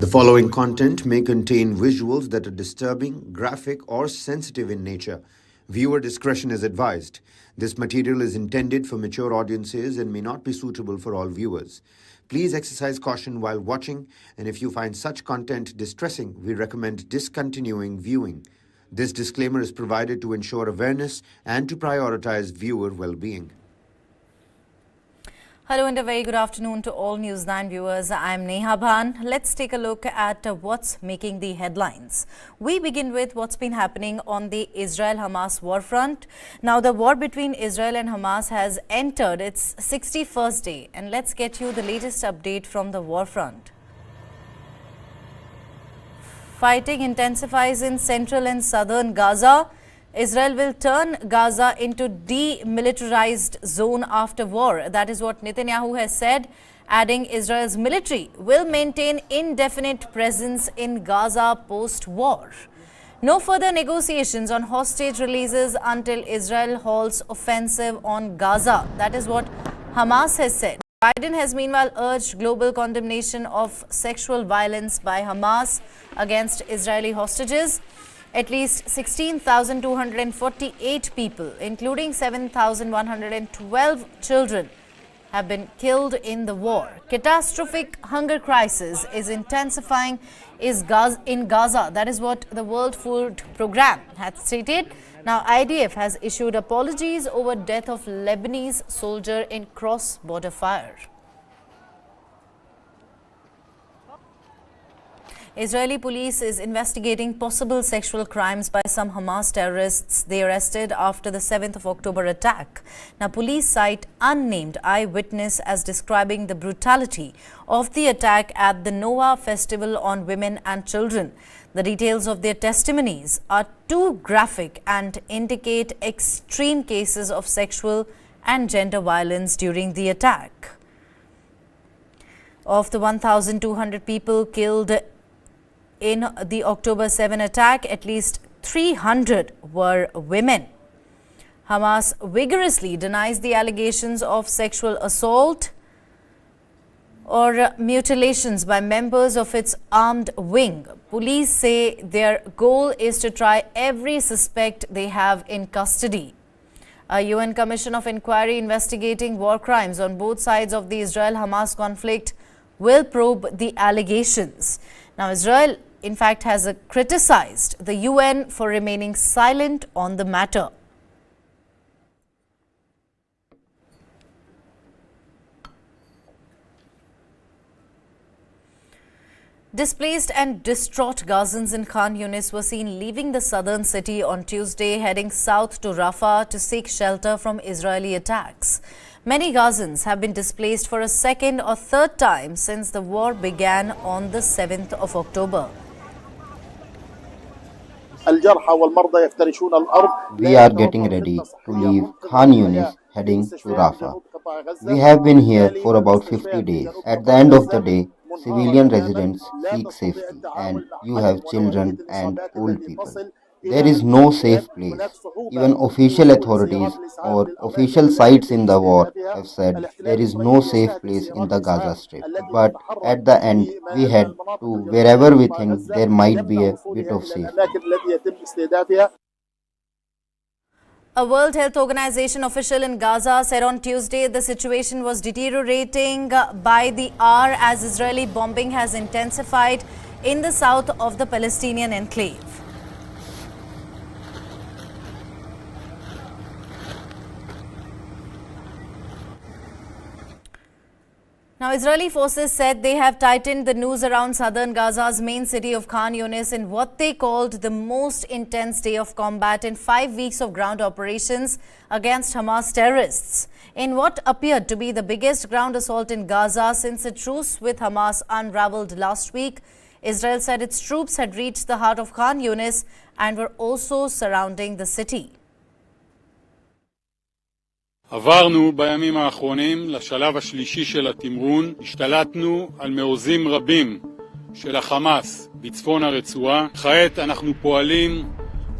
The following content may contain visuals that are disturbing, graphic, or sensitive in nature. Viewer discretion is advised. This material is intended for mature audiences and may not be suitable for all viewers. Please exercise caution while watching, and if you find such content distressing, we recommend discontinuing viewing. This disclaimer is provided to ensure awareness and to prioritize viewer well-being. Hello and a very good afternoon to all News 9 viewers. I'm Neha Bhan. Let's take a look at what's making the headlines. We begin with what's been happening on the Israel-Hamas war front. Now, the war between Israel and Hamas has entered its 61st day, and let's get you the latest update from the war front. Fighting intensifies in central and southern Gaza. Israel will turn Gaza into demilitarized zone after war. That is what Netanyahu has said, adding Israel's military will maintain indefinite presence in Gaza post-war. No further negotiations on hostage releases until Israel halts offensive on Gaza. That is what Hamas has said. Biden has meanwhile urged global condemnation of sexual violence by Hamas against Israeli hostages. At least 16,248 people, including 7,112 children, have been killed in the war. Catastrophic hunger crisis is intensifying in Gaza. That is what the World Food Programme had stated. Now, IDF has issued apologies over death of Lebanese soldier in cross-border fire. Israeli police is investigating possible sexual crimes by some Hamas terrorists they arrested after the 7th of October attack. Now, police cite unnamed eyewitness as describing the brutality of the attack at the Noah festival on women and children. The details of their testimonies are too graphic and indicate extreme cases of sexual and gender violence during the attack. Of the 1,200 people killed in the October 7 attack, at least 300 were women. Hamas vigorously denies the allegations of sexual assault or mutilations by members of its armed wing. Police say their goal is to try every suspect they have in custody. A UN Commission of Inquiry investigating war crimes on both sides of the Israel-Hamas conflict will probe the allegations. Now, Israel in fact has criticized the UN for remaining silent on the matter. Displaced and distraught Gazans in Khan Younis were seen leaving the southern city on Tuesday, heading south to Rafah to seek shelter from Israeli attacks. Many Gazans have been displaced for a second or third time since the war began on the 7th of October. We are getting ready to leave Khan Younis, heading to Rafah. We have been here for about 50 days. At the end of the day, civilian residents seek safety, and you have children and old people. There is no safe place. Even official authorities or official sites in the war have said there is no safe place in the Gaza Strip. But at the end, we head to wherever we think there might be a bit of safety. A World Health Organization official in Gaza said on Tuesday the situation was deteriorating by the hour as Israeli bombing has intensified in the south of the Palestinian enclave. Now, Israeli forces said they have tightened the noose around southern Gaza's main city of Khan Younis in what they called the most intense day of combat in 5 weeks of ground operations against Hamas terrorists. In what appeared to be the biggest ground assault in Gaza since a truce with Hamas unraveled last week, Israel said its troops had reached the heart of Khan Younis and were also surrounding the city. עברנו בימים האחרונים לשלב השלישי של התמרון, השתלטנו על מעוזים רבים של החמאס בצפון הרצועה. כעת אנחנו פועלים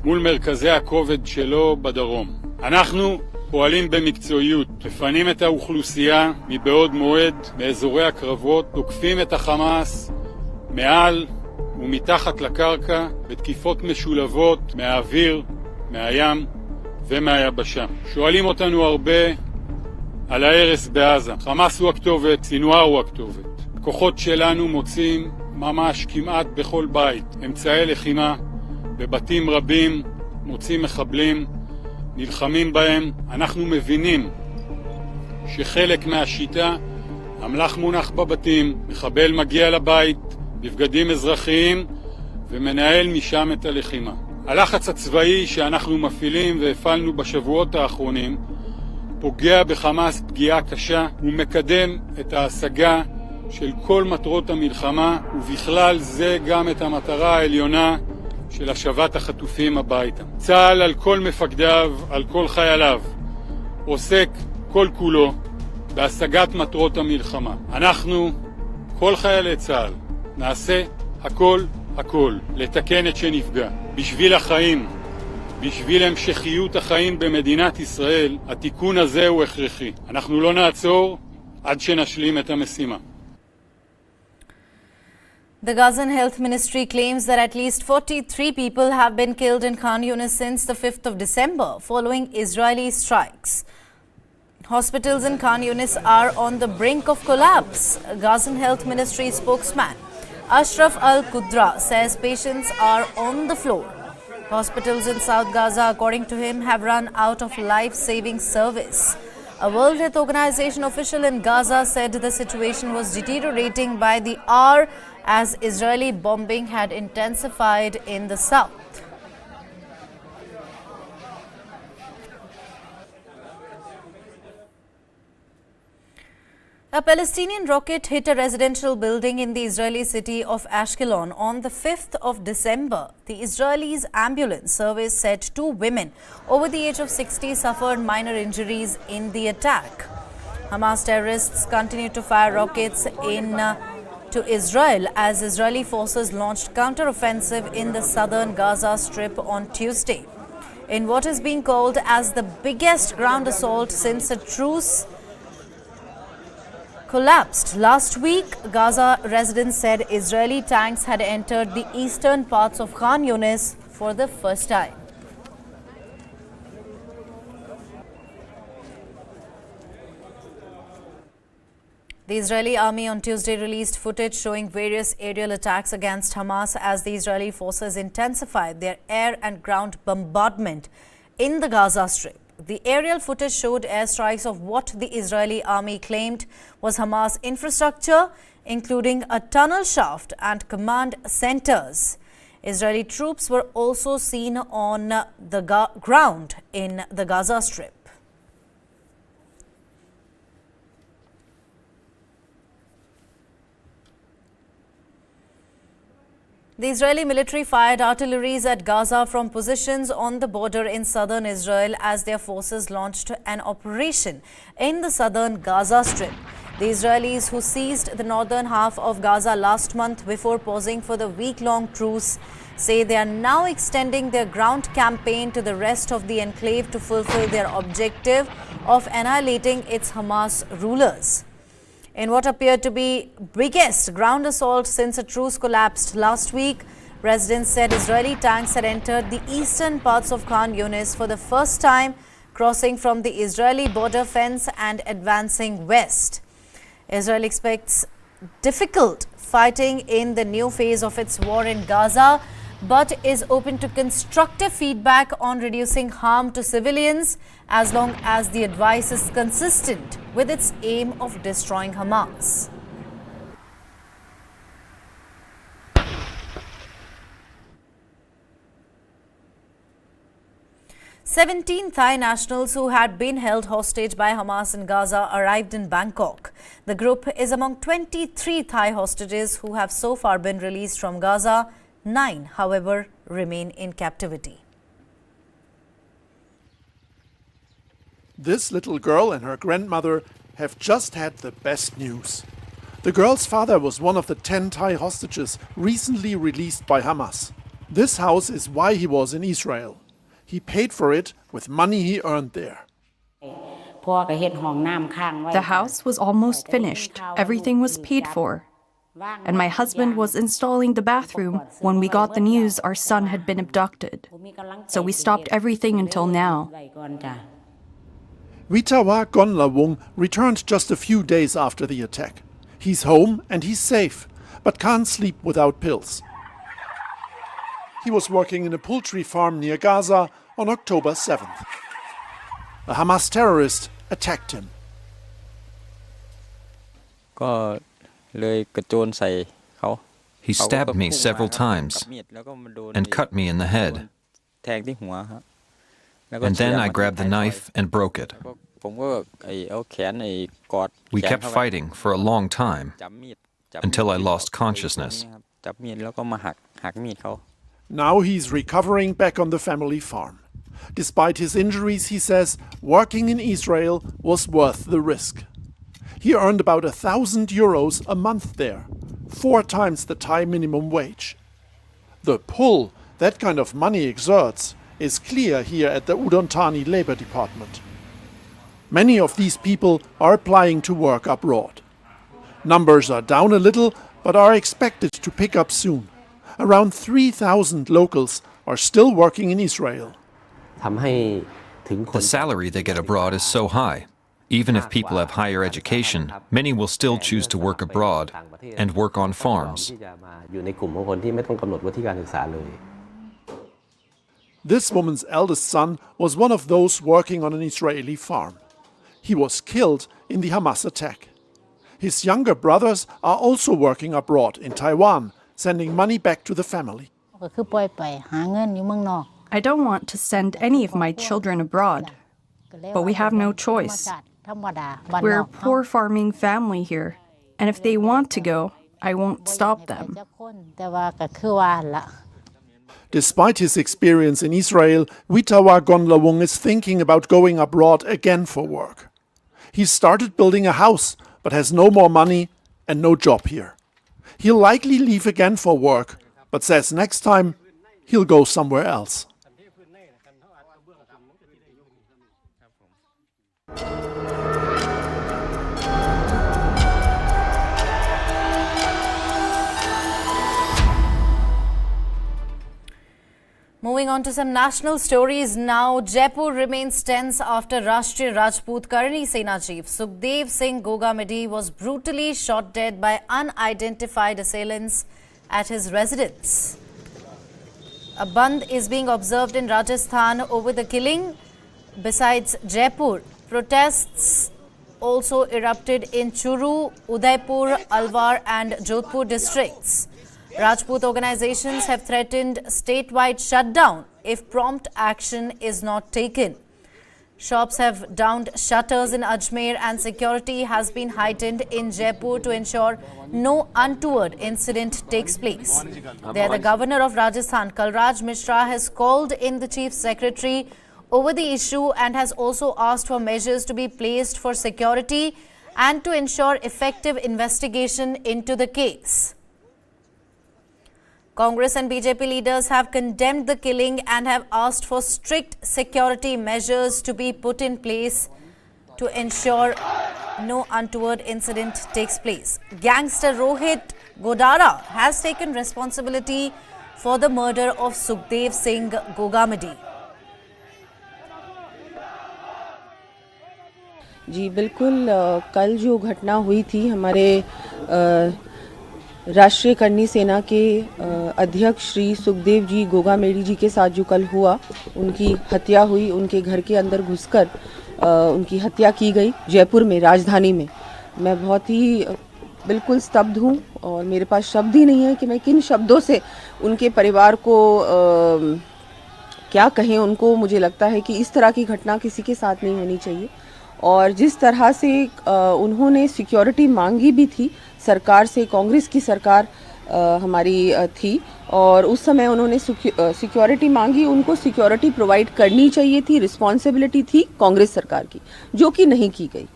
מול מרכזי הכובד שלו בדרום. אנחנו פועלים במקצועיות, מפנים את האוכלוסייה מבעוד מועד מאזורי הקרבות, תוקפים את החמאס מעל ומתחת לקרקע בתקיפות משולבות מהאוויר, מהים ומהיבשה. שואלים אותנו הרבה על ההרס בעזה. חמאס הוא הכתובת, סינואר הוא הכתובת. הכוחות שלנו מוצאים ממש כמעט בכל בית אמצעי לחימה, בבתים רבים מוצאים מחבלים, נלחמים בהם. אנחנו מבינים שחלק מהשיטה, אמל"ח מונח בבתים, מחבל מגיע לבית בבגדים אזרחיים ומנהל משם את הלחימה. הלחץ הצבאי שאנחנו מפעילים והפעלנו בשבועות האחרונים פוגע בחמאס פגיעה קשה ומקדם את ההשגה של כל מטרות המלחמה, ובכלל זה גם את המטרה העליונה של השבת החטופים הביתה. צה"ל על כל מפקדיו, על כל חייליו, עוסק כל כולו בהשגת מטרות המלחמה. אנחנו, כל חיילי צה"ל, נעשה הכל לתקן את שנפגע. בשביל החיים, בשביל המשכיות החיים במדינת ישראל, התיקון הזה הוא הכרחי. אנחנו לא נעצור עד שנשלים את המשימה. The Gazan Health Ministry claims that at least 43 people have been killed in Khan Younis since the 5th of December following Israeli strikes. Hospitals in Khan Younis are on the brink of collapse. Gazan Health Ministry spokesman Ashraf Al-Qudra says patients are on the floor. Hospitals in South Gaza, according to him, have run out of life-saving service. A World Health Organization official in Gaza said the situation was deteriorating by the hour as Israeli bombing had intensified in the south. A Palestinian rocket hit a residential building in the Israeli city of Ashkelon on the 5th of December. The Israelis' ambulance service said 2 women over the age of 60 suffered minor injuries in the attack. Hamas terrorists continue to fire rockets to Israel as Israeli forces launched counter-offensive in the southern Gaza Strip on Tuesday. In what is being called as the biggest ground assault since a truce collapsed last week, Gaza residents said Israeli tanks had entered the eastern parts of Khan Younis for the first time. The Israeli army on Tuesday released footage showing various aerial attacks against Hamas as the Israeli forces intensified their air and ground bombardment in the Gaza Strip. The aerial footage showed airstrikes of what the Israeli army claimed was Hamas infrastructure, including a tunnel shaft and command centers. Israeli troops were also seen on the ground in the Gaza Strip. The Israeli military fired artilleries at Gaza from positions on the border in southern Israel as their forces launched an operation in the southern Gaza Strip. The Israelis, who seized the northern half of Gaza last month before pausing for the week-long truce, say they are now extending their ground campaign to the rest of the enclave to fulfill their objective of annihilating its Hamas rulers. In what appeared to be biggest ground assault since a truce collapsed last week, residents said Israeli tanks had entered the eastern parts of Khan Younis for the first time, crossing from the Israeli border fence and advancing west. Israel expects difficult fighting in the new phase of its war in Gaza, but is open to constructive feedback on reducing harm to civilians as long as the advice is consistent with its aim of destroying Hamas. "17 Thai nationals who had been held hostage by Hamas in Gaza arrived in Bangkok. The group is among 23 Thai hostages who have so far been released from Gaza. 9, however, remain in captivity. This little girl and her grandmother have just had the best news. The girl's father was one of the 10 Thai hostages recently released by Hamas. This house is why he was in Israel. He paid for it with money he earned there. The house was almost finished. Everything was paid for. and my husband was installing the bathroom when we got the news our son had been abducted. So we stopped everything until now. Witawa Gonlawong returned just a few days after the attack. He's home and he's safe, but can't sleep without pills. He was working in a poultry farm near Gaza on October 7th. A Hamas terrorist attacked him. He stabbed me several times and cut me in the head. And then I grabbed the knife and broke it. We kept fighting for a long time until I lost consciousness. Now he's recovering back on the family farm. Despite his injuries, he says working in Israel was worth the risk. He earned about €1,000 a month there, 4 times the Thai minimum wage. The pull that kind of money exerts is clear here at the Udon Thani Labor Department. Many of these people are applying to work abroad. Numbers are down a little, but are expected to pick up soon. Around 3,000 locals are still working in Israel. The salary they get abroad is so high. Even if people have higher education, many will still choose to work abroad and work on farms. This woman's eldest son was one of those working on an Israeli farm. He was killed in the Hamas attack. His younger brothers are also working abroad in Taiwan, sending money back to the family. I don't want to send any of my children abroad, but we have no choice. We're a poor farming family here, and if they want to go, I won't stop them. Despite his experience in Israel, Witawa Gonlawong is thinking about going abroad again for work. He started building a house, but has no more money and no job here. He'll likely leave again for work, but says next time he'll go somewhere else. Moving on to some national stories now. Jaipur remains tense after Rashtriya Rajput Karni Sena chief Sukhdev Singh Gogamedi was brutally shot dead by unidentified assailants at his residence. A bandh is being observed in Rajasthan over the killing. Besides Jaipur, protests also erupted in Churu, Udaipur, Alwar and Jodhpur districts. Rajput organizations have threatened statewide shutdown if prompt action is not taken. Shops have downed shutters in Ajmer and security has been heightened in Jaipur to ensure no untoward incident takes place. There, the governor of Rajasthan, Kalraj Mishra, has called in the chief secretary over the issue and has also asked for measures to be placed for security and to ensure effective investigation into the case. Congress and BJP leaders have condemned the killing and have asked for strict security measures to be put in place to ensure no untoward incident takes place. Gangster Rohit Godara has taken responsibility for the murder of Sukhdev Singh Gogamedi. जी बिल्कुल कल जो घटना हुई थी हमारे राष्ट्रीय करनी सेना के अध्यक्ष श्री सुखदेव जी गोगामेडी जी के साथ जो कल हुआ, उनकी हत्या हुई, उनके घर के अंदर घुसकर उनकी हत्या की गई जयपुर में, राजधानी में। मैं बहुत ही बिल्कुल स्तब्ध हूँ और मेरे पास शब्द ही नहीं है कि मैं किन शब्दों से उनके परिवार को क्या कहें। उनको, मुझे लगता है कि इस तरह की घटना किसी के साथ नहीं होनी चाहिए। और जिस तरह से उन्होंने सिक्योरिटी मांगी भी थी सरकार से, कांग्रेस की सरकार हमारी थी और उस समय उन्होंने सिक्योरिटी मांगी, उनको सिक्योरिटी प्रोवाइड करनी चाहिए थी, रिस्पॉन्सिबिलिटी थी कांग्रेस सरकार की, जो कि नहीं की गई।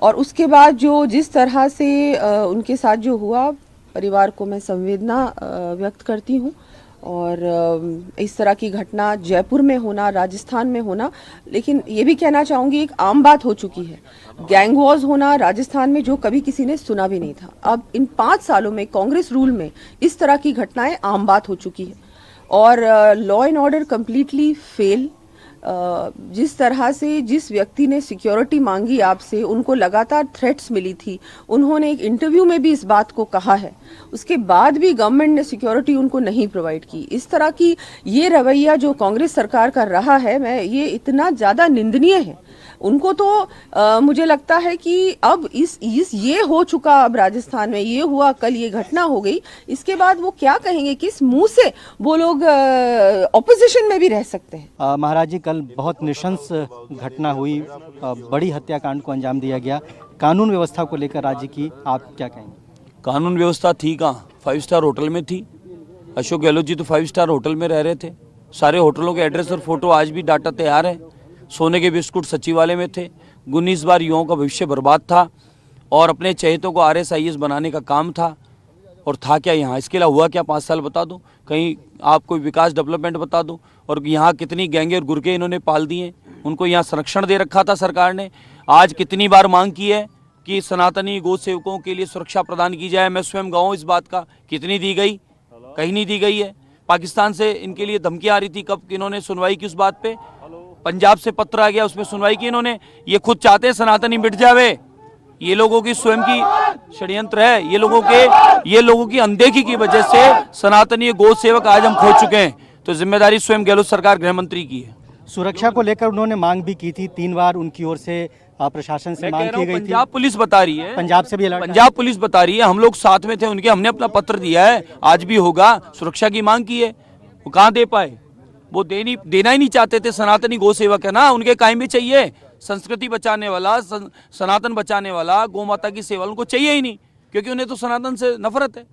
और उसके बाद जो जिस तरह से उनके साथ जो हुआ, परिवार को मैं संवेदना व्यक्त करती हूँ और इस तरह की घटना जयपुर में होना, राजस्थान में होना, लेकिन ये भी कहना चाहूँगी एक आम बात हो चुकी है। गैंग वॉर्स होना राजस्थान में जो कभी किसी ने सुना भी नहीं था, अब इन 5 सालों में कांग्रेस रूल में इस तरह की घटनाएं आम बात हो चुकी है। और law and order completely fail. जिस तरह से जिस व्यक्ति ने सिक्योरिटी मांगी आपसे, उनको लगातार थ्रेट्स मिली थी, उन्होंने एक इंटरव्यू में भी इस बात को कहा है, उसके बाद भी गवर्नमेंट ने सिक्योरिटी उनको नहीं प्रोवाइड की। इस तरह की ये रवैया जो कांग्रेस सरकार का रहा है, ये इतना ज़्यादा निंदनीय है। उनको तो मुझे लगता है कि अब इस ये हो चुका, अब राजस्थान में ये हुआ, कल ये घटना हो गई, इसके बाद वो क्या कहेंगे, किस मुंह से वो लोग ऑपोजिशन में भी रह सकते हैं। महाराज जी, कल बहुत नृशंस घटना हुई, बड़ी हत्याकांड को अंजाम दिया गया। कानून व्यवस्था को लेकर राज्य की आप क्या कहेंगे? कानून व्यवस्था थी कहाँ, 5 स्टार होटल में थी। अशोक गहलोत जी तो 5 स्टार होटल में रह रहे थे। सारे होटलों के एड्रेस और फोटो आज भी डाटा तैयार है। सोने के बिस्कुट सचिवालय में थे। 19 बार युवाओं का भविष्य बर्बाद था और अपने चहेतों को RSIS बनाने का काम था। और था क्या यहाँ, इसके अलावा हुआ क्या 5 साल बता दूँ, कहीं आपको विकास डेवलपमेंट बता दूँ। और यहाँ कितनी गैंगे और गुर्गे इन्होंने पाल दिए, उनको यहाँ संरक्षण दे रखा था सरकार ने। आज कितनी बार मांग की है कि सनातनी गौ सेवकों के लिए सुरक्षा प्रदान की जाए, मैं स्वयं गवाह हूँ इस बात का। कितनी दी गई? कहीं नहीं दी गई है। पाकिस्तान से इनके लिए धमकी आ रही थी, कब इन्होंने सुनवाई की उस बात पे? पंजाब से पत्र आ गया, उसमें सुनवाई की इन्होंने। ये खुद चाहते हैं सनातनी मिट जावे। ये लोगों की स्वयं की षड्यंत्र है। ये लोगों की अनदेखी की वजह से सनातनी गौ सेवक आज हम खो चुके हैं। तो जिम्मेदारी स्वयं गहलोत सरकार, गृह मंत्री की है। सुरक्षा को लेकर उन्होंने मांग भी की थी, 3 बार उनकी ओर से प्रशासन से मांग की गई थी। पंजाब पुलिस बता रही है, पंजाब से भी अलर्ट, पंजाब पुलिस बता रही है, हम लोग साथ में थे उनके, हमने अपना पत्र दिया है, आज भी होगा। सुरक्षा की मांग की है, वो कहाँ दे पाए? वो देना ही नहीं चाहते थे। सनातनी गौ सेवक है ना, उनके कायम भी चाहिए। संस्कृति बचाने वाला, सनातन बचाने वाला, गौ माता की सेवा उनको चाहिए ही नहीं, क्योंकि उन्हें तो सनातन से नफरत है।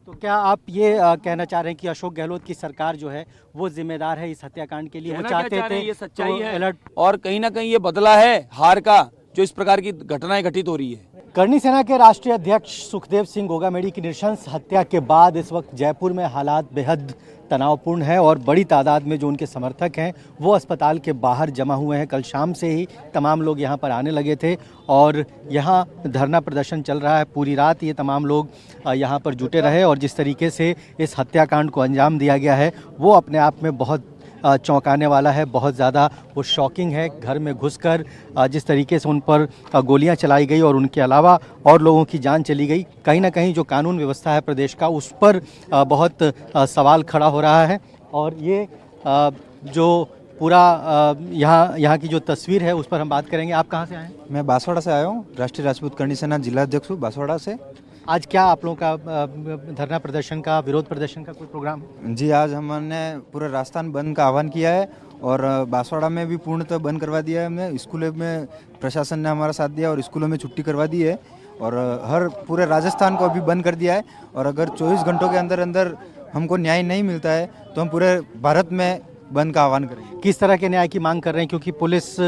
तो क्या आप ये कहना चाह रहे हैं कि अशोक गहलोत की सरकार जो है वो जिम्मेदार है इस हत्याकांड के लिए? वो चाहते थे, ये सच्चाई है। अलर्ट और कहीं ना कहीं ये बदला है हार का, जो इस प्रकार की घटनाएं घटित हो रही है। करनी सेना के राष्ट्रीय अध्यक्ष सुखदेव सिंह गोगामेडी की नृशंस हत्या के बाद इस वक्त जयपुर में हालात बेहद तनावपूर्ण है और बड़ी तादाद में जो उनके समर्थक हैं वो अस्पताल के बाहर जमा हुए हैं। कल शाम से ही तमाम लोग यहां पर आने लगे थे और यहां धरना प्रदर्शन चल रहा है। पूरी रात ये तमाम लोग यहां पर जुटे रहे और जिस तरीके से इस हत्याकांड को अंजाम दिया गया है वो अपने आप में बहुत चौंकाने वाला है, बहुत ज़्यादा वो शॉकिंग है। घर में घुसकर जिस तरीके से उन पर गोलियां चलाई गई और उनके अलावा और लोगों की जान चली गई, कहीं ना कहीं जो कानून व्यवस्था है प्रदेश का उस पर बहुत सवाल खड़ा हो रहा है। और ये जो पूरा यहाँ की जो तस्वीर है उस पर हम बात करेंगे। आप कहाँ से आए हैं? मैं बांसवाड़ा से आया हूँ, राष्ट्रीय राजपूत करनी सेना जिला अध्यक्ष हूँ बांसवाड़ा से। आज क्या आप लोगों का धरना प्रदर्शन का, विरोध प्रदर्शन का कोई प्रोग्राम? जी, आज हमने पूरा राजस्थान बंद का आह्वान किया है और बांसवाड़ा में भी पूर्णतः बंद करवा दिया है हमने। स्कूलों में प्रशासन ने हमारा साथ दिया और स्कूलों में छुट्टी करवा दी है और हर पूरे राजस्थान को अभी बंद कर दिया है। और अगर 24 घंटों के अंदर अंदर हमको न्याय नहीं मिलता है तो हम पूरे भारत में बंद का आह्वान करेंगे। किस तरह के न्याय की मांग कर रहे हैं? क्योंकि पुलिस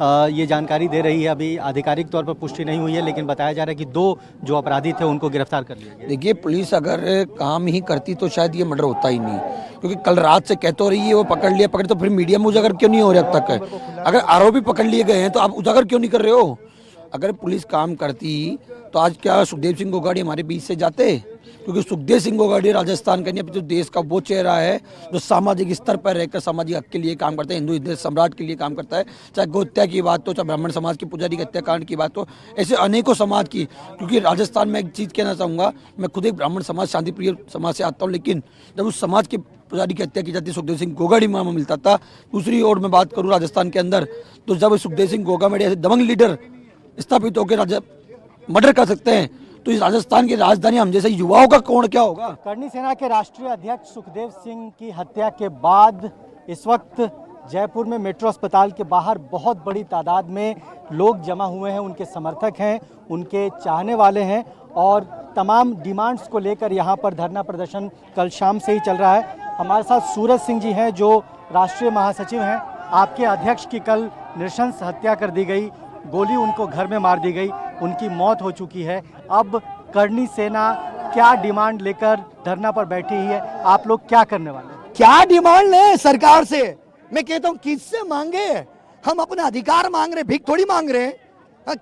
ये जानकारी दे रही है, अभी आधिकारिक तौर पर पुष्टि नहीं हुई है, लेकिन बताया जा रहा है कि 2 जो अपराधी थे उनको गिरफ्तार कर लिया गया। देखिए, पुलिस अगर काम ही करती तो शायद ये मर्डर होता ही नहीं, क्योंकि कल रात से कहते हो रही है वो पकड़ तो फिर मीडिया में उजागर क्यों नहीं हो रहा अब तक? अगर आरोपी पकड़ लिए गए हैं तो आप उजागर क्यों नहीं कर रहे हो? अगर पुलिस काम करती तो आज क्या सुखदेव सिंह गोगाड़ी हमारे बीच से जाते? क्योंकि सुखदेव सिंह गोगाड़ी राजस्थान का नहीं, जो देश का वो चेहरा है जो सामाजिक स्तर पर रहकर सामाजिक हक के लिए काम करता है, हिंदू सम्राट के लिए काम करता है। चाहे गौ हत्या की बात हो, चाहे ब्राह्मण समाज की पुजारी की हत्याकांड की बात हो, ऐसे अनेकों समाज की। क्योंकि राजस्थान में एक चीज़ कहना चाहूँगा, मैं खुद एक ब्राह्मण समाज, शांतिप्रिय समाज से आता हूँ, लेकिन जब उस समाज के पुजारी की हत्या की जाती है, सुखदेव सिंह गोगाड़ी मामला मिलता था। दूसरी ओर मैं बात करूँ राजस्थान के अंदर, तो जब सुखदेव सिंह गोगामेडी ऐसे दबंग लीडर स्थापित होकर मर्डर कर सकते हैं, तो इस राजस्थान की राजधानी हम जैसे युवाओं का कौन क्या होगा? करनी सेना के राष्ट्रीय अध्यक्ष सुखदेव सिंह की हत्या के बाद इस वक्त जयपुर में मेट्रो अस्पताल के बाहर बहुत बड़ी तादाद में लोग जमा हुए हैं। उनके समर्थक हैं, उनके चाहने वाले हैं और तमाम डिमांड्स को लेकर यहाँ पर धरना प्रदर्शन कल शाम से ही चल रहा है। हमारे साथ सूरज सिंह जी हैं जो राष्ट्रीय महासचिव हैं। आपके अध्यक्ष की कल नृशंस हत्या कर दी गई, गोली उनको घर में मार दी गई, उनकी मौत हो चुकी है। अब करनी सेना क्या डिमांड लेकर धरना पर बैठी है? आप लोग क्या करने वाले हैं? क्या डिमांड है सरकार से? मैं कहता हूं किससे मांगे? हम अपना अधिकार मांग रहे, भीख थोड़ी मांग रहे हैं।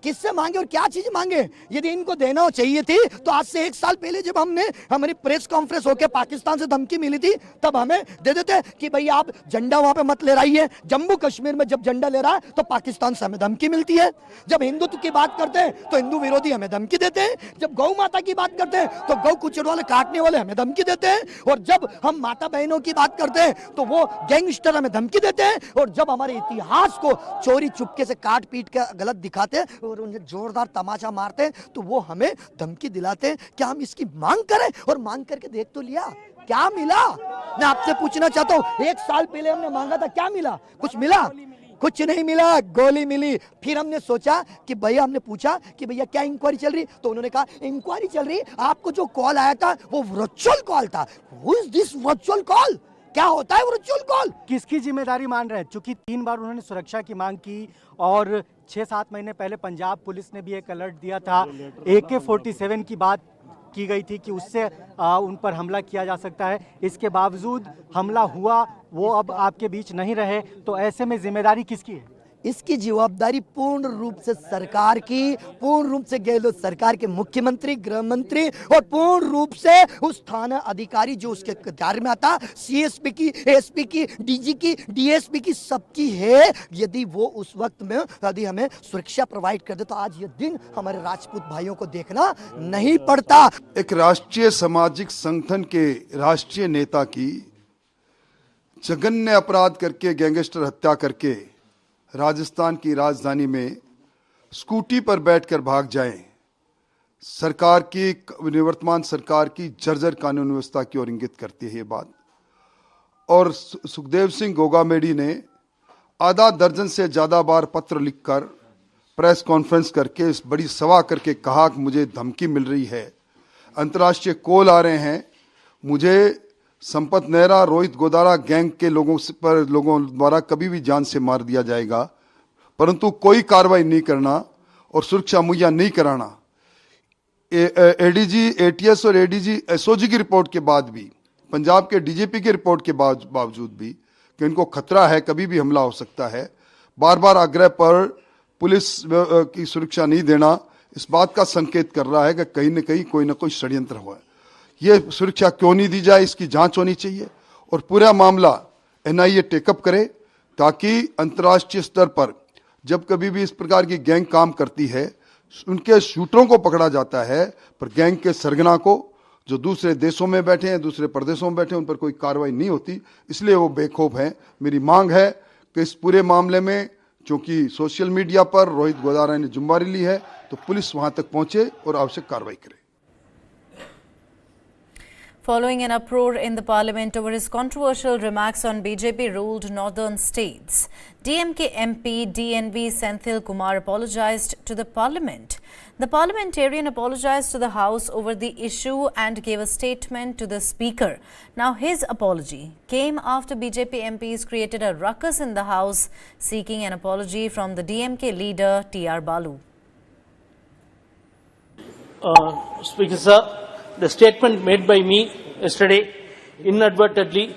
किससे मांगे और क्या चीज मांगे? यदि इनको देना चाहिए थी तो आज से 1 साल पहले जब हमारी प्रेस कॉन्फ्रेंस होकर पाकिस्तान से धमकी मिली थी तब हमें दे देते कि भाई आप झंडा वहां पे मत ले रही है। जम्मू कश्मीर में जब झंडा ले रहा है तो पाकिस्तान से हमें धमकी मिलती है। जब हिंदुत्व की बात करते हैं तो हिंदू विरोधी हमें धमकी देते हैं। जब गौ माता की बात करते हैं तो गौ कुचड़ वाले काटने वाले हमें धमकी देते हैं। और जब हम माता बहनों की बात करते हैं तो वो गैंगस्टर हमें धमकी देते हैं। और जब हमारे इतिहास को चोरी चुपके से काट पीट के गलत दिखाते हैं और उन्हें जोरदार तमाचा मारते हैं तो वो हमें धमकी दिलाते हैं। क्या हम इसकी मांग करें? और मांग करके देख तो लिया, क्या मिला? मैं आपसे पूछना चाहता हूं, 1 साल पहले हमने मांगा था, क्या मिला? कुछ मिला? कुछ नहीं मिला, गोली मिली। फिर हमने सोचा कि भैया, हमने पूछा कि भैया क्या इंक्वायरी चल रही? तो उन्होंने कहा इंक्वायरी चल रही, आपको जो कॉल आया था वो वर्चुअल कॉल था। Who is this virtual call? क्या होता है वर्चुअल कॉल? किसकी जिम्मेदारी मान रहे हैं? चूंकि 3 बार उन्होंने सुरक्षा की मांग की और 6-7 महीने पहले पंजाब पुलिस ने भी एक अलर्ट दिया था। AK-47 की बात की गई थी कि उससे उन पर हमला किया जा सकता है। इसके बावजूद हमला हुआ, वो अब आपके बीच नहीं रहे, तो ऐसे में जिम्मेदारी किसकी है? इसकी जवाबदारी पूर्ण रूप से सरकार की, पूर्ण रूप से गहलोत सरकार के मुख्यमंत्री, गृह मंत्री और पूर्ण रूप से उस थाना अधिकारी जो उसके कार्य में आता, CSP की, ASP की, DG की, DSP की, सबकी है। यदि वो उस वक्त में यदि हमें सुरक्षा प्रोवाइड कर दे तो आज ये दिन हमारे राजपूत भाइयों को देखना नहीं पड़ता। एक राष्ट्रीय सामाजिक संगठन के राष्ट्रीय नेता की जघन्य अपराध करके, गैंगस्टर हत्या करके राजस्थान की राजधानी में स्कूटी पर बैठकर भाग जाएं, सरकार की, निवर्तमान सरकार की जर्जर कानून व्यवस्था की ओर इंगित करती है ये बात। और सुखदेव सिंह गोगामेडी ने आधा दर्जन से ज़्यादा बार पत्र लिखकर, प्रेस कॉन्फ्रेंस करके, इस बड़ी सभा करके कहा कि मुझे धमकी मिल रही है, अंतर्राष्ट्रीय कॉल आ रहे हैं, मुझे संपत नेहरा, रोहित गोदारा गैंग के लोगों द्वारा कभी भी जान से मार दिया जाएगा, परंतु कोई कार्रवाई नहीं करना और सुरक्षा मुहैया नहीं कराना। ADG, ATS और ADG, SOG की रिपोर्ट के बाद भी, पंजाब के DGP की रिपोर्ट के बावजूद भी कि इनको खतरा है, कभी भी हमला हो सकता है, बार बार आग्रह पर पुलिस की सुरक्षा नहीं देना इस बात का संकेत कर रहा है कि कहीं न कहीं कोई ना कोई षड्यंत्र हुआ है। ये सुरक्षा क्यों नहीं दी जाए, इसकी जांच होनी चाहिए और पूरा मामला NIA टेकअप करे, ताकि अंतर्राष्ट्रीय स्तर पर जब कभी भी इस प्रकार की गैंग काम करती है, उनके शूटरों को पकड़ा जाता है, पर गैंग के सरगना को, जो दूसरे देशों में बैठे हैं, दूसरे प्रदेशों में बैठे हैं, उन पर कोई कार्रवाई नहीं होती, इसलिए वो बेखौफ हैं। मेरी मांग है कि इस पूरे मामले में, चूंकि सोशल मीडिया पर रोहित गोदारा ने जिम्मेदारी ली है, तो पुलिस वहां तक पहुंचे और आवश्यक कार्रवाई करे। Following an uproar in the parliament over his controversial remarks on BJP-ruled northern states, DMK MP DNV Senthil Kumar apologized to the parliament. The parliamentarian apologized to the House over the issue and gave a statement to the Speaker. Now, his apology came after BJP MPs created a ruckus in the House, seeking an apology from the DMK leader TR Balu. Speaker sir, the statement made by me yesterday, inadvertently,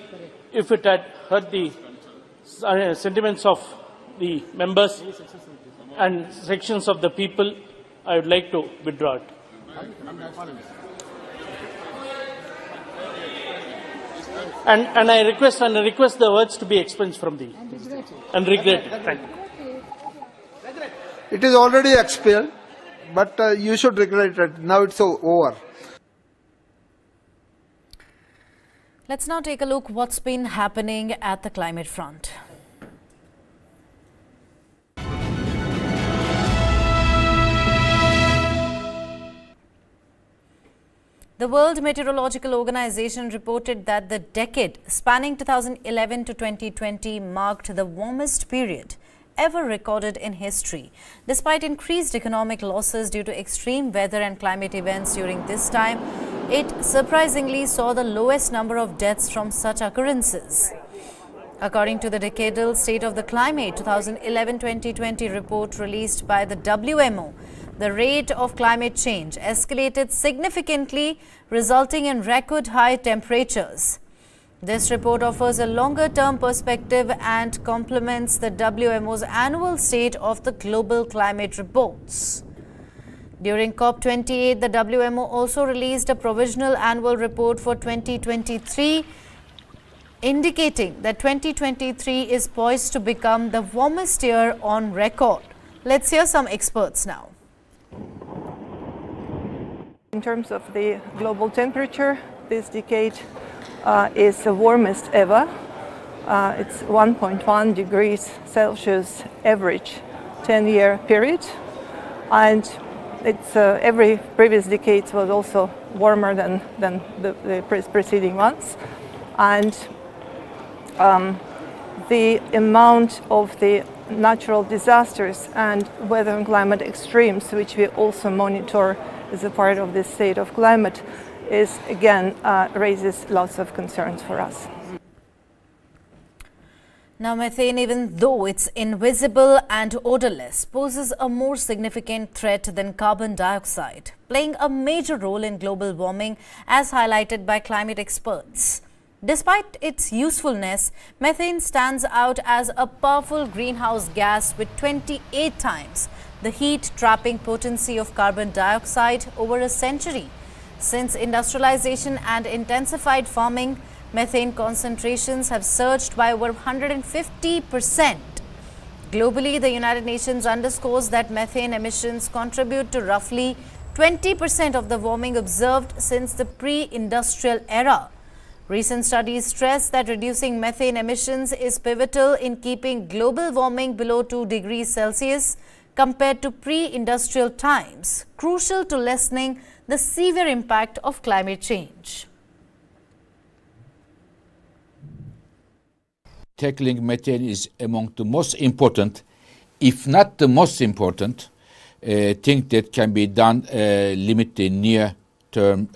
if it had hurt the sentiments of the members and sections of the people, I would like to withdraw it. And I request the words to be expunged from the and regret. Thank you. It is already expelled, but you should regret it. Now it's over. Let's now take a look what's been happening at the climate front. The World Meteorological Organization reported that the decade spanning 2011 to 2020 marked the warmest period ever recorded in history. Despite increased economic losses due to extreme weather and climate events during this time, it surprisingly saw the lowest number of deaths from such occurrences. According to the Decadal State of the Climate 2011-2020 report released by the WMO, the rate of climate change escalated significantly, resulting in record high temperatures. This report offers a longer-term perspective and complements the WMO's annual State of the Global Climate reports. During COP28, the WMO also released a provisional annual report for 2023, indicating that 2023 is poised to become the warmest year on record. Let's hear some experts now. In terms of the global temperature, this decade is the warmest ever. It's 1.1 degrees Celsius average 10-year period, and it's every previous decade was also warmer than the preceding ones, and the amount of the natural disasters and weather and climate extremes, which we also monitor as a part of this state of climate, is again raises lots of concerns for us. Now, methane, even though it's invisible and odorless, poses a more significant threat than carbon dioxide, playing a major role in global warming, as highlighted by climate experts. Despite its usefulness, methane stands out as a powerful greenhouse gas with 28 times the heat-trapping potency of carbon dioxide over a century. Since industrialization and intensified farming, methane concentrations have surged by over 150%. Globally, the United Nations underscores that methane emissions contribute to roughly 20% of the warming observed since the pre-industrial era. Recent studies stress that reducing methane emissions is pivotal in keeping global warming below 2 degrees Celsius compared to pre-industrial times, crucial to lessening the severe impact of climate change. Tackling methane is among the most important, if not the most important, thing that can be done limit the near-term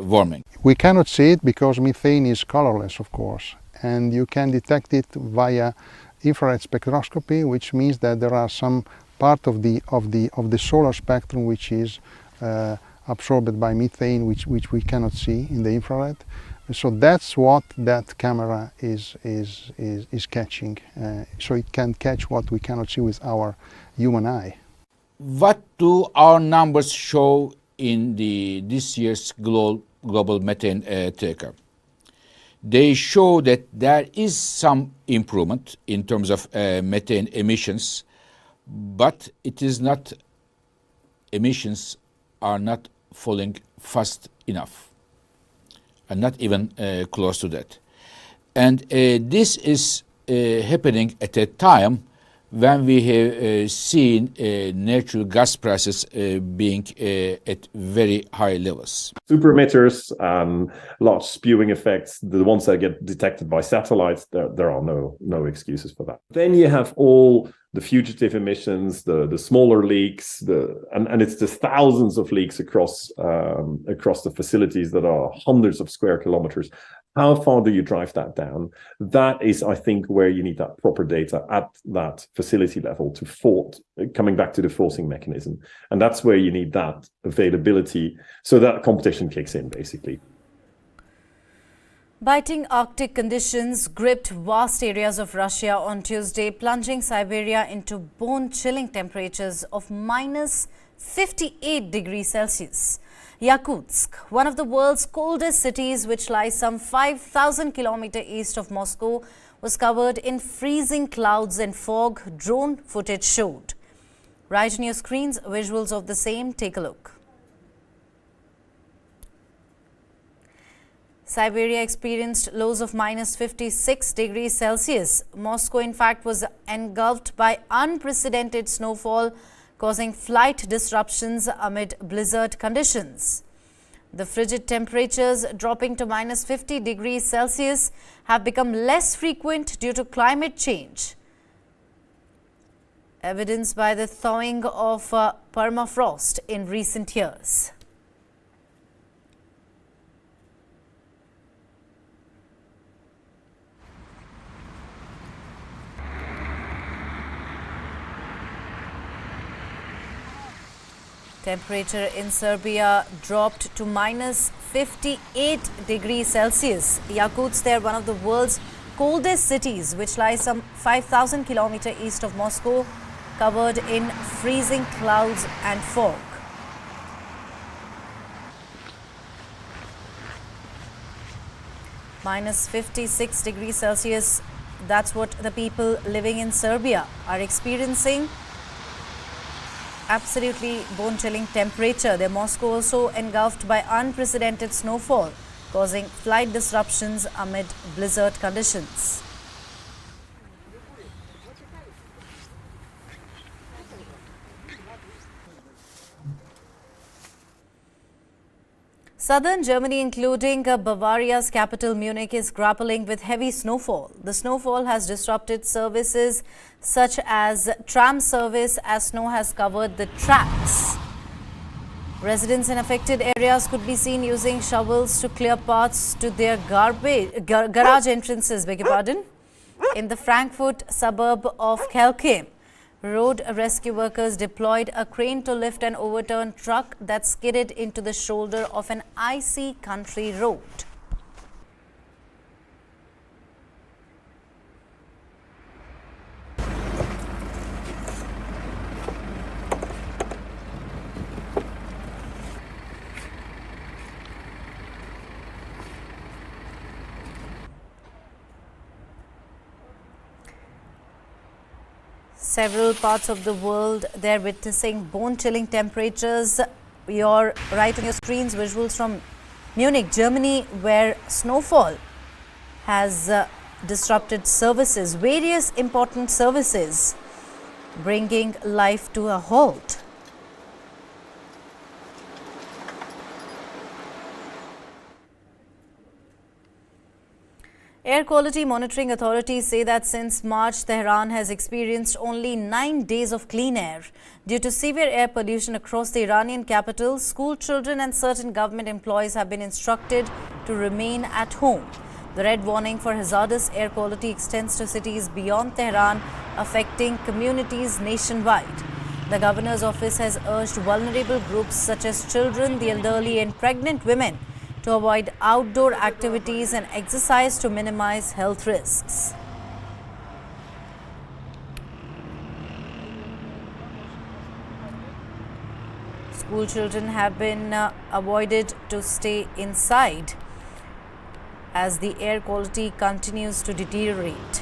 warming. We cannot see it because methane is colorless, of course, and you can detect it via infrared spectroscopy, which means that there are some part of the solar spectrum which is absorbed by methane, which we cannot see in the infrared. So that's what that camera is catching. So it can catch what we cannot see with our human eye. What do our numbers show in this year's global methane tracker? They show that there is some improvement in terms of methane emissions, but it is not, emissions are not falling fast enough, and not even close to that. And this is happening at a time when we have seen natural gas prices being at very high levels. Super emitters, large spewing effects, the ones that get detected by satellites, there are no excuses for that. Then you have all the fugitive emissions, the smaller leaks, and it's just thousands of leaks across the facilities that are hundreds of square kilometers. How far do you drive that down? That is, I think, where you need that proper data at that facility level coming back to the forcing mechanism. And that's where you need that availability so that competition kicks in, basically. Biting Arctic conditions gripped vast areas of Russia on Tuesday, plunging Siberia into bone-chilling temperatures of minus 58 degrees Celsius. Yakutsk, one of the world's coldest cities, which lies some 5,000 kilometers east of Moscow, was covered in freezing clouds and fog, drone footage showed. Right on your screens, visuals of the same. Take a look. Siberia experienced lows of minus 56 degrees Celsius. Moscow, in fact, was engulfed by unprecedented snowfall, causing flight disruptions amid blizzard conditions. The frigid temperatures, dropping to minus 50 degrees Celsius, have become less frequent due to climate change, evidenced by the thawing of permafrost in recent years. Temperature in Serbia dropped to minus 58 degrees Celsius. Yakutsk, they're one of the world's coldest cities, which lies some 5,000 kilometers east of Moscow, covered in freezing clouds and fog. Minus 56 degrees Celsius, that's what the people living in Serbia are experiencing. Absolutely bone-chilling temperature. Their Moscow also engulfed by unprecedented snowfall, causing flight disruptions amid blizzard conditions. Southern Germany, including Bavaria's capital Munich, is grappling with heavy snowfall. The snowfall has disrupted services such as tram service as snow has covered the tracks. Residents in affected areas could be seen using shovels to clear paths to their garage entrances, in the Frankfurt suburb of Kelkheim. Road rescue workers deployed a crane to lift an overturned truck that skidded into the shoulder of an icy country road. Several parts of the world, they're witnessing bone-chilling temperatures. You're right on your screens, visuals from Munich, Germany, where snowfall has disrupted services, various important services, bringing life to a halt. Air quality monitoring authorities say that since March, Tehran has experienced only 9 days of clean air. Due to severe air pollution across the Iranian capital, school children and certain government employees have been instructed to remain at home. The red warning for hazardous air quality extends to cities beyond Tehran, affecting communities nationwide. The governor's office has urged vulnerable groups such as children, the elderly and pregnant women to avoid outdoor activities and exercise to minimize health risks. School children have been avoided to stay inside as the air quality continues to deteriorate.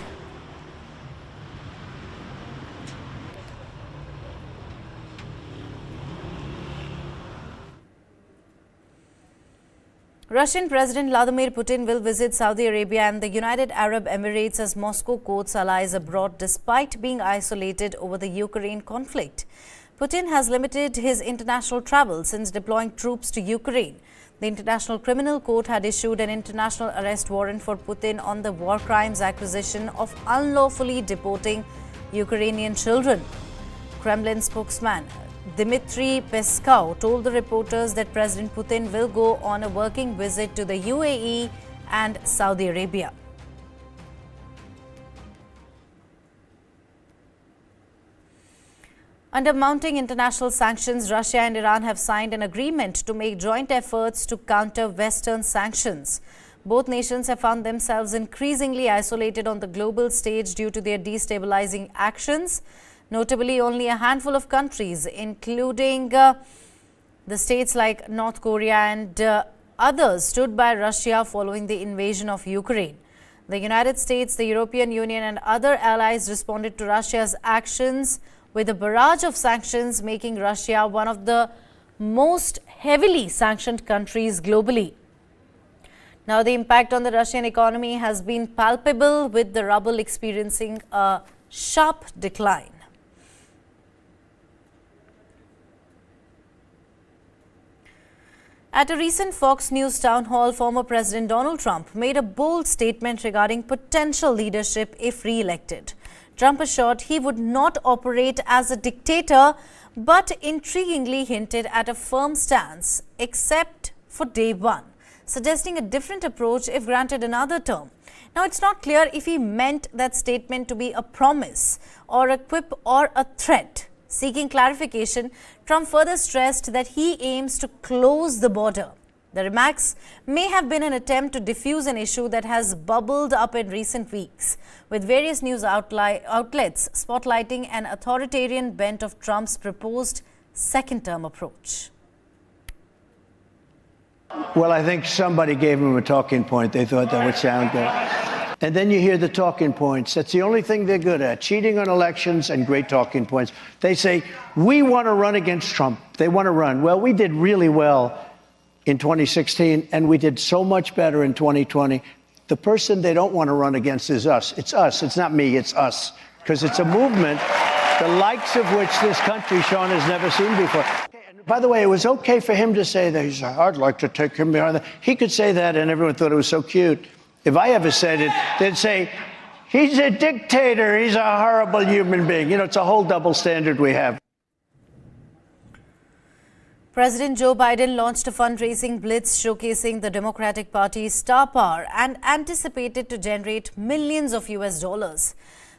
Russian President Vladimir Putin will visit Saudi Arabia and the United Arab Emirates as Moscow courts allies abroad despite being isolated over the Ukraine conflict. Putin has limited his international travel since deploying troops to Ukraine. The International Criminal Court had issued an international arrest warrant for Putin on the war crimes accusation of unlawfully deporting Ukrainian children. Kremlin spokesman Dmitry Peskov told the reporters that President Putin will go on a working visit to the UAE and Saudi Arabia. Under mounting international sanctions, Russia and Iran have signed an agreement to make joint efforts to counter Western sanctions. Both nations have found themselves increasingly isolated on the global stage due to their destabilizing actions. Notably, only a handful of countries, including the states like North Korea and others, stood by Russia following the invasion of Ukraine. The United States, the European Union and other allies responded to Russia's actions with a barrage of sanctions, making Russia one of the most heavily sanctioned countries globally. Now, the impact on the Russian economy has been palpable, with the ruble experiencing a sharp decline. At a recent Fox News town hall, former President Donald Trump made a bold statement regarding potential leadership if re-elected. Trump assured he would not operate as a dictator, but intriguingly hinted at a firm stance, except for day one, suggesting a different approach if granted another term. Now, it's not clear if he meant that statement to be a promise or a quip or a threat. Seeking clarification, Trump further stressed that he aims to close the border. The remarks may have been an attempt to diffuse an issue that has bubbled up in recent weeks, with various news outlets spotlighting an authoritarian bent of Trump's proposed second-term approach. Well, I think somebody gave him a talking point. They thought that would sound good. And then you hear the talking points. That's the only thing they're good at, cheating on elections and great talking points. They say, we want to run against Trump. They want to run. Well, we did really well in 2016, and we did so much better in 2020. The person they don't want to run against is us. It's us. It's not me. It's us. Because it's a movement, the likes of which this country, Sean, has never seen before. By the way, it was okay for him to say that. He said, I'd like to take him behind. He could say that, and everyone thought it was so cute. If I ever said it, they'd say, he's a dictator. He's a horrible human being. You know, it's a whole double standard we have. President Joe Biden launched a fundraising blitz showcasing the Democratic Party's star power and anticipated to generate millions of US dollars.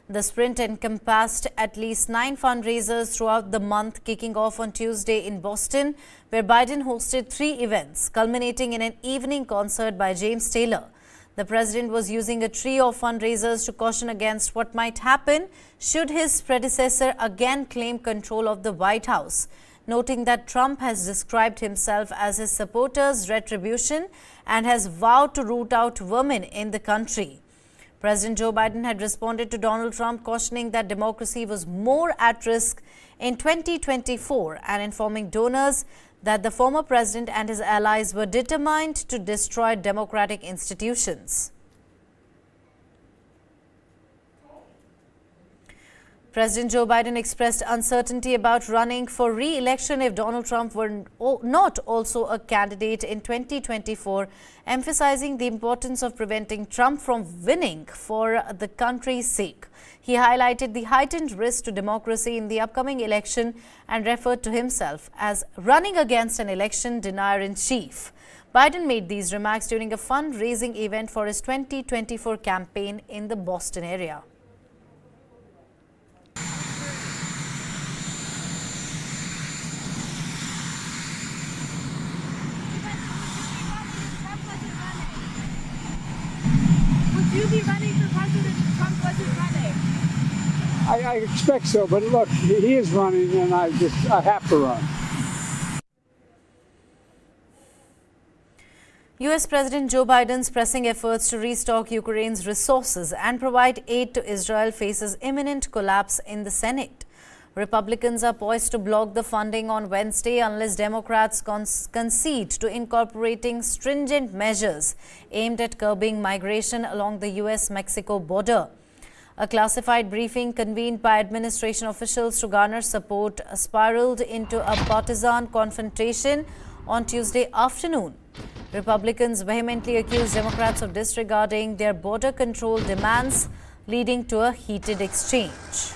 The sprint encompassed at least 9 fundraisers throughout the month, kicking off on Tuesday in Boston, where Biden hosted 3 events, culminating in an evening concert by James Taylor. The president was using a trio of fundraisers to caution against what might happen should his predecessor again claim control of the White House, noting that Trump has described himself as his supporters' retribution and has vowed to root out women in the country. President Joe Biden had responded to Donald Trump, cautioning that democracy was more at risk in 2024 and informing donors that the former president and his allies were determined to destroy democratic institutions. President Joe Biden expressed uncertainty about running for re-election if Donald Trump were not also a candidate in 2024, emphasizing the importance of preventing Trump from winning for the country's sake. He highlighted the heightened risk to democracy in the upcoming election and referred to himself as running against an election denier-in-chief. Biden made these remarks during a fundraising event for his 2024 campaign in the Boston area. Would you be running for president if Trump wasn't running? I expect so, but look, he is running, and I have to run. U.S. President Joe Biden's pressing efforts to restock Ukraine's resources and provide aid to Israel faces imminent collapse in the Senate. Republicans are poised to block the funding on Wednesday unless Democrats concede to incorporating stringent measures aimed at curbing migration along the U.S.-Mexico border. A classified briefing convened by administration officials to garner support spiraled into a partisan confrontation on Tuesday afternoon. Republicans vehemently accused Democrats of disregarding their border control demands, leading to a heated exchange.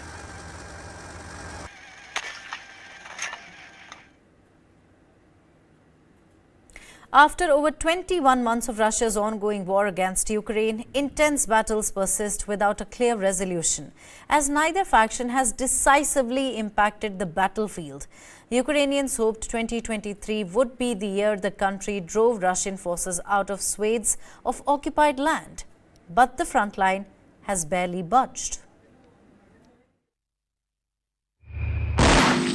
After over 21 months of Russia's ongoing war against Ukraine, intense battles persist without a clear resolution, as neither faction has decisively impacted the battlefield. Ukrainians hoped 2023 would be the year the country drove Russian forces out of swathes of occupied land. But the front line has barely budged.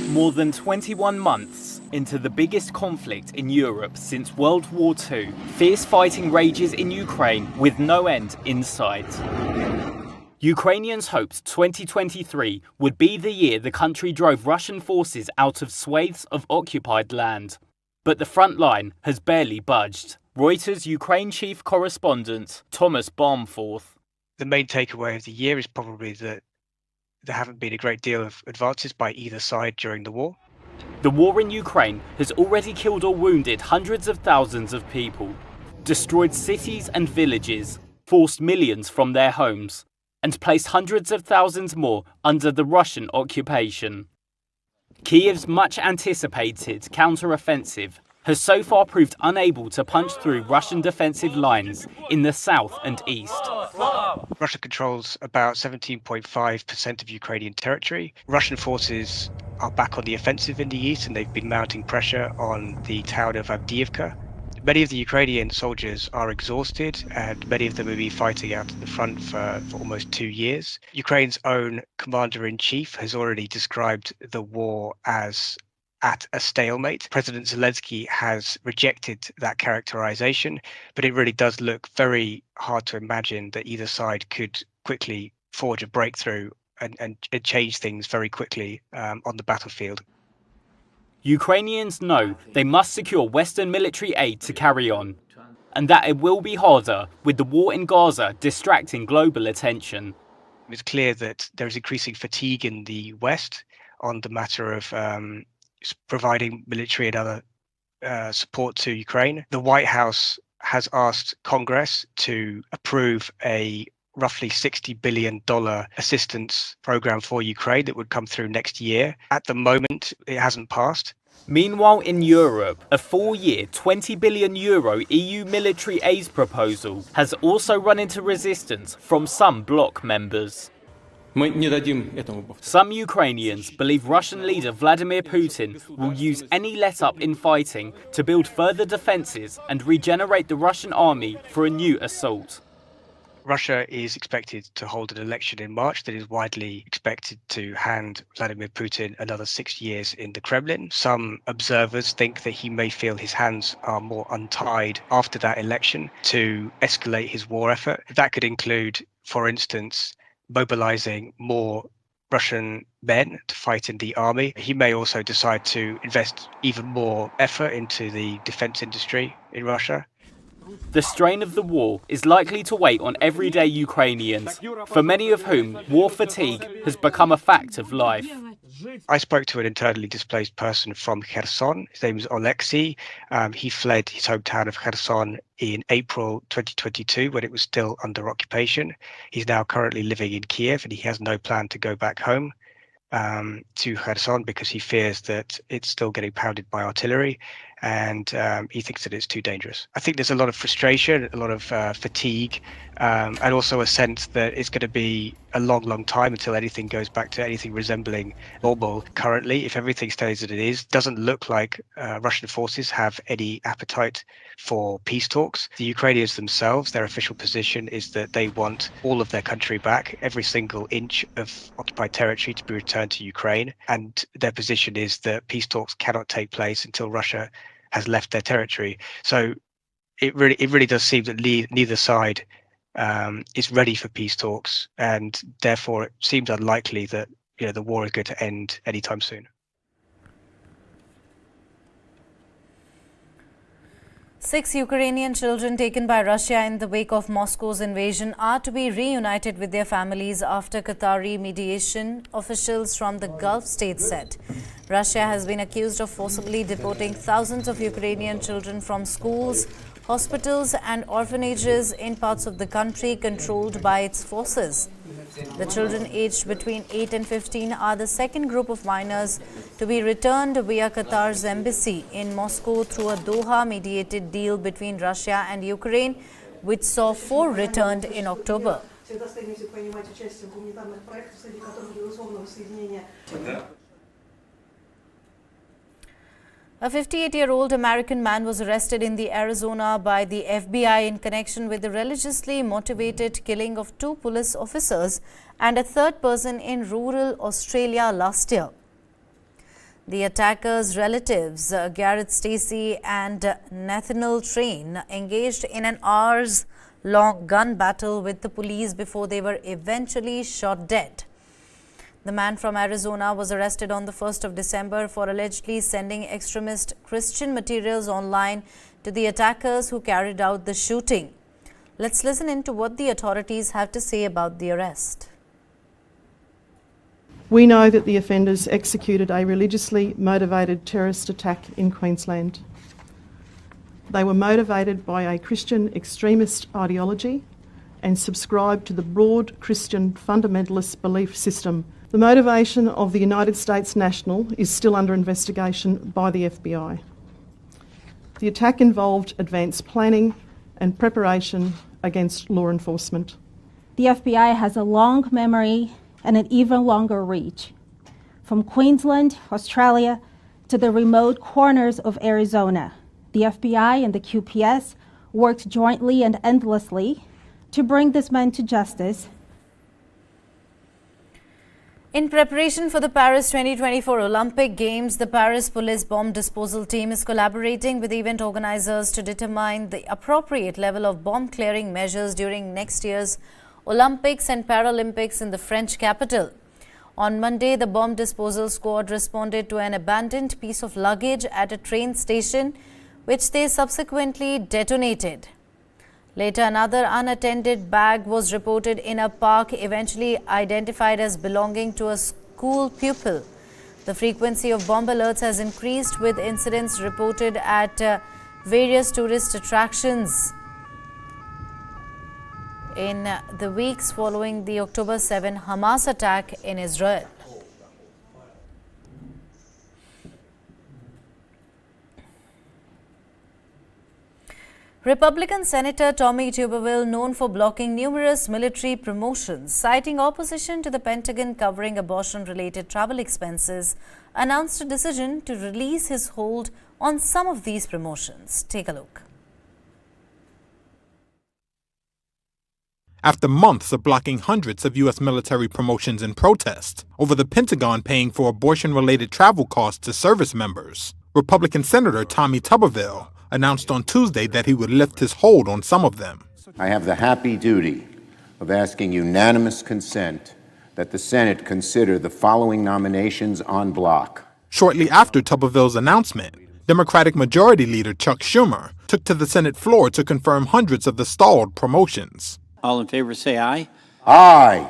More than 21 months into the biggest conflict in Europe since World War II, fierce fighting rages in Ukraine with no end in sight. Ukrainians hoped 2023 would be the year the country drove Russian forces out of swathes of occupied land. But the front line has barely budged. Reuters Ukraine chief correspondent Thomas Barmforth. The main takeaway of the year is probably that there haven't been a great deal of advances by either side during the war. The war in Ukraine has already killed or wounded hundreds of thousands of people, destroyed cities and villages, forced millions from their homes, and placed hundreds of thousands more under the Russian occupation. Kiev's much-anticipated counter-offensive has so far proved unable to punch through Russian defensive lines in the south and east. Russia controls about 17.5% of Ukrainian territory. Russian forces are back on the offensive in the east, and they've been mounting pressure on the town of Avdiivka. Many of the Ukrainian soldiers are exhausted, and many of them have been fighting out at the front for almost 2 years. Ukraine's own commander-in-chief has already described the war as at a stalemate. President Zelensky has rejected that characterization, but it really does look very hard to imagine that either side could quickly forge a breakthrough and change things very quickly on the battlefield. Ukrainians know they must secure Western military aid to carry on, and that it will be harder with the war in Gaza distracting global attention. It's clear that there is increasing fatigue in the West on the matter of providing military and other support to Ukraine. The White House has asked Congress to approve a roughly $60 billion assistance program for Ukraine that would come through next year. At the moment, it hasn't passed. Meanwhile, in Europe, a 4-year, €20 billion EU military aid proposal has also run into resistance from some bloc members. Some Ukrainians believe Russian leader Vladimir Putin will use any let-up in fighting to build further defences and regenerate the Russian army for a new assault. Russia is expected to hold an election in March that is widely expected to hand Vladimir Putin another 6 years in the Kremlin. Some observers think that he may feel his hands are more untied after that election to escalate his war effort. That could include, for instance, mobilizing more Russian men to fight in the army. He may also decide to invest even more effort into the defense industry in Russia. The strain of the war is likely to weigh on everyday Ukrainians, for many of whom war fatigue has become a fact of life. I spoke to an internally displaced person from Kherson. His name is Oleksiy. He fled his hometown of Kherson in April 2022 when it was still under occupation. He's now currently living in Kiev, and he has no plan to go back home to Kherson because he fears that it's still getting pounded by artillery, and he thinks that it's too dangerous. I think there's a lot of frustration, a lot of fatigue, and also a sense that it's going to be a long time until anything goes back to anything resembling normal. Currently, if everything stays as it is, doesn't look like Russian forces have any appetite for peace talks. The Ukrainians themselves, their official position is that they want all of their country back, every single inch of occupied territory to be returned to Ukraine, and their position is that peace talks cannot take place until Russia has left their territory. So it really does seem that neither side is ready for peace talks, and therefore it seems unlikely that the war is going to end anytime soon. Six Ukrainian children taken by Russia in the wake of Moscow's invasion are to be reunited with their families after Qatari mediation, officials from the Gulf states said. Russia has been accused of forcibly deporting thousands of Ukrainian children from schools, hospitals and orphanages in parts of the country controlled by its forces. The children aged between 8 and 15 are the second group of minors to be returned via Qatar's embassy in Moscow through a Doha-mediated deal between Russia and Ukraine, which saw 4 returned in October. A 58-year-old American man was arrested in the Arizona by the FBI in connection with the religiously motivated killing of 2 police officers and a third person in rural Australia last year. The attackers' relatives, Garrett Stacey and Nathaniel Train, engaged in an hours-long gun battle with the police before they were eventually shot dead. The man from Arizona was arrested on the 1st of December for allegedly sending extremist Christian materials online to the attackers who carried out the shooting. Let's listen in to what the authorities have to say about the arrest. We know that the offenders executed a religiously motivated terrorist attack in Queensland. They were motivated by a Christian extremist ideology and subscribed to the broad Christian fundamentalist belief system. The motivation of the United States national is still under investigation by the FBI. The attack involved advanced planning and preparation against law enforcement. The FBI has a long memory and an even longer reach. From Queensland, Australia, to the remote corners of Arizona, the FBI and the QPS worked jointly and endlessly to bring this man to justice. In preparation for the Paris 2024 Olympic Games, the Paris Police Bomb Disposal Team is collaborating with event organizers to determine the appropriate level of bomb clearing measures during next year's Olympics and Paralympics in the French capital. On Monday, the bomb disposal squad responded to an abandoned piece of luggage at a train station, which they subsequently detonated. Later, another unattended bag was reported in a park, eventually identified as belonging to a school pupil. The frequency of bomb alerts has increased, with incidents reported at various tourist attractions in the weeks following the October 7 Hamas attack in Israel. Republican Senator Tommy Tuberville, known for blocking numerous military promotions, citing opposition to the Pentagon covering abortion-related travel expenses, announced a decision to release his hold on some of these promotions. Take a look. After months of blocking hundreds of U.S. military promotions in protest over the Pentagon paying for abortion-related travel costs to service members, Republican Senator Tommy Tuberville announced on Tuesday that he would lift his hold on some of them. I have the happy duty of asking unanimous consent that the Senate consider the following nominations en bloc. Shortly after Tuberville's announcement, Democratic Majority Leader Chuck Schumer took to the Senate floor to confirm hundreds of the stalled promotions. All in favor say aye. Aye.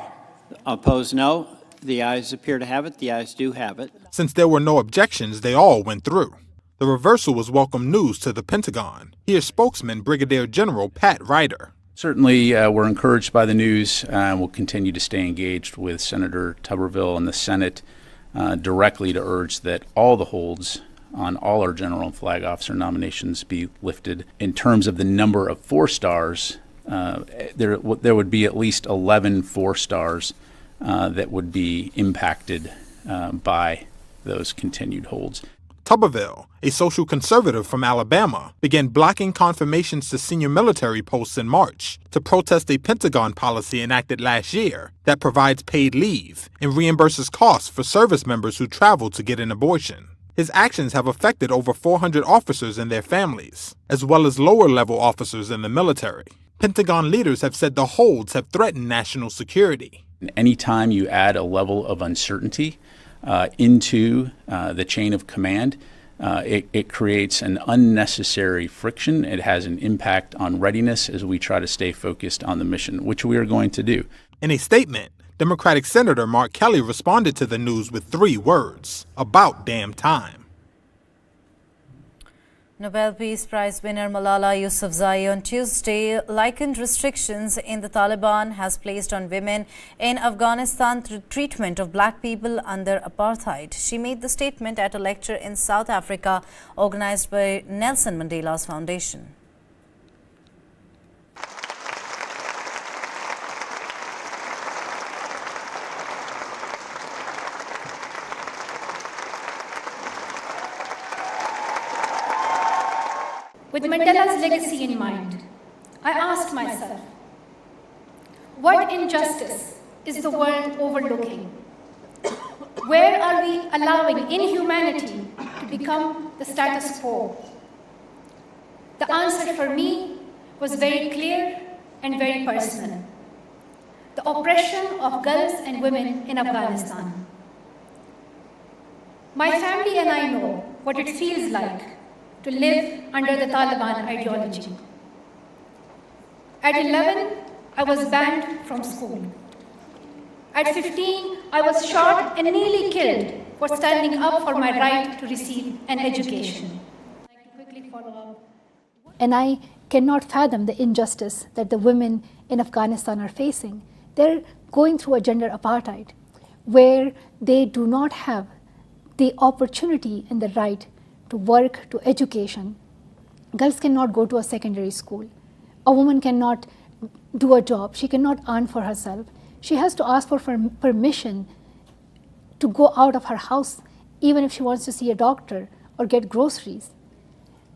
Opposed, no. The ayes appear to have it. The ayes do have it. Since there were no objections, they all went through. The reversal was welcome news to the Pentagon. Here's spokesman Brigadier General Pat Ryder. Certainly, we're encouraged by the news. We'll continue to stay engaged with Senator Tuberville and the Senate directly to urge that all the holds on all our general and flag officer nominations be lifted. In terms of the number of 4 stars, there would be at least 11 4 stars that would be impacted by those continued holds. Tuberville, a social conservative from Alabama, began blocking confirmations to senior military posts in March to protest a Pentagon policy enacted last year that provides paid leave and reimburses costs for service members who travel to get an abortion. His actions have affected over 400 officers and their families, as well as lower-level officers in the military. Pentagon leaders have said the holds have threatened national security. Anytime you add a level of uncertainty into the chain of command, it creates an unnecessary friction. It has an impact on readiness as we try to stay focused on the mission, which we are going to do. In a statement, Democratic Senator Mark Kelly responded to the news with 3 words: about damn time. Nobel Peace Prize winner Malala Yousafzai on Tuesday likened restrictions in the Taliban has placed on women in Afghanistan through treatment of black people under apartheid. She made the statement at a lecture in South Africa organized by Nelson Mandela's Foundation. With Mandela's legacy in mind, I asked myself, what injustice is the world overlooking? Where are we allowing inhumanity to become the status quo? The answer for me was very clear and very personal. The oppression of girls and women in Afghanistan. My family and I know what it feels like to live under the Taliban ideology. At 11, I was banned from school. At 15, I was shot and nearly killed for standing up for my right to receive an education. And I cannot fathom the injustice that the women in Afghanistan are facing. They're going through a gender apartheid where they do not have the opportunity and the right to work, to education, Girls cannot go to a secondary school. A woman cannot do a job. She cannot earn for herself. She has to ask for permission to go out of her house, even if she wants to see a doctor or get groceries.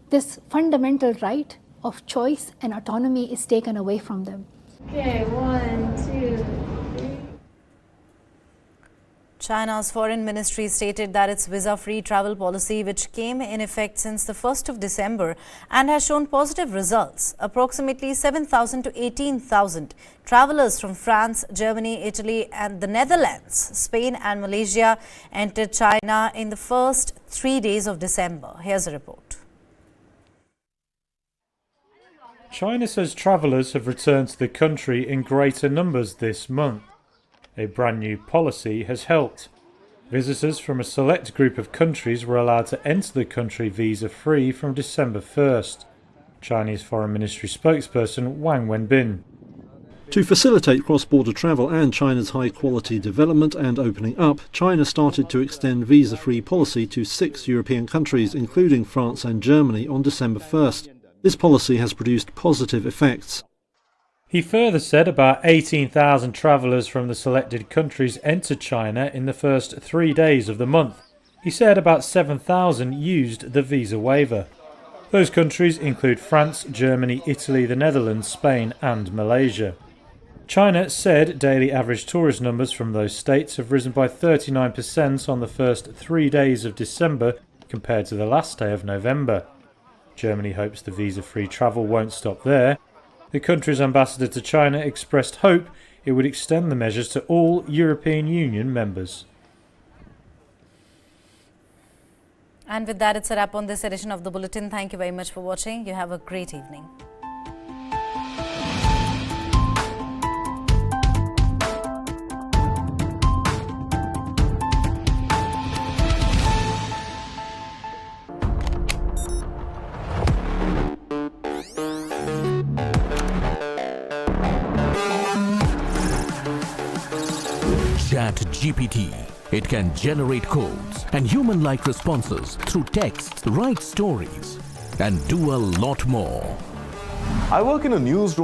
This fundamental right of choice and autonomy is taken away from them. Okay, 1, 2, 3. China's foreign ministry stated that its visa-free travel policy, which came in effect since the 1st of December and has shown positive results. Approximately 7,000 to 18,000 travelers from France, Germany, Italy and the Netherlands, Spain and Malaysia entered China in the first 3 days of December. Here's a report. China says travellers have returned to the country in greater numbers this month. A brand new policy has helped. Visitors from a select group of countries were allowed to enter the country visa-free from December 1st. Chinese Foreign Ministry spokesperson Wang Wenbin. To facilitate cross-border travel and China's high-quality development and opening up, China started to extend visa-free policy to 6 European countries, including France and Germany, on December 1st. This policy has produced positive effects. He further said about 18,000 travellers from the selected countries entered China in the first 3 days of the month. He said about 7,000 used the visa waiver. Those countries include France, Germany, Italy, the Netherlands, Spain and Malaysia. China said daily average tourist numbers from those states have risen by 39% on the first 3 days of December compared to the last day of November. Germany hopes the visa-free travel won't stop there. The country's ambassador to China expressed hope it would extend the measures to all European Union members. And with that, it's a wrap on this edition of the Bulletin. Thank you very much for watching. You have a great evening. ChatGPT. It can generate codes and human-like responses through text, write stories, and do a lot more. I work in a newsroom.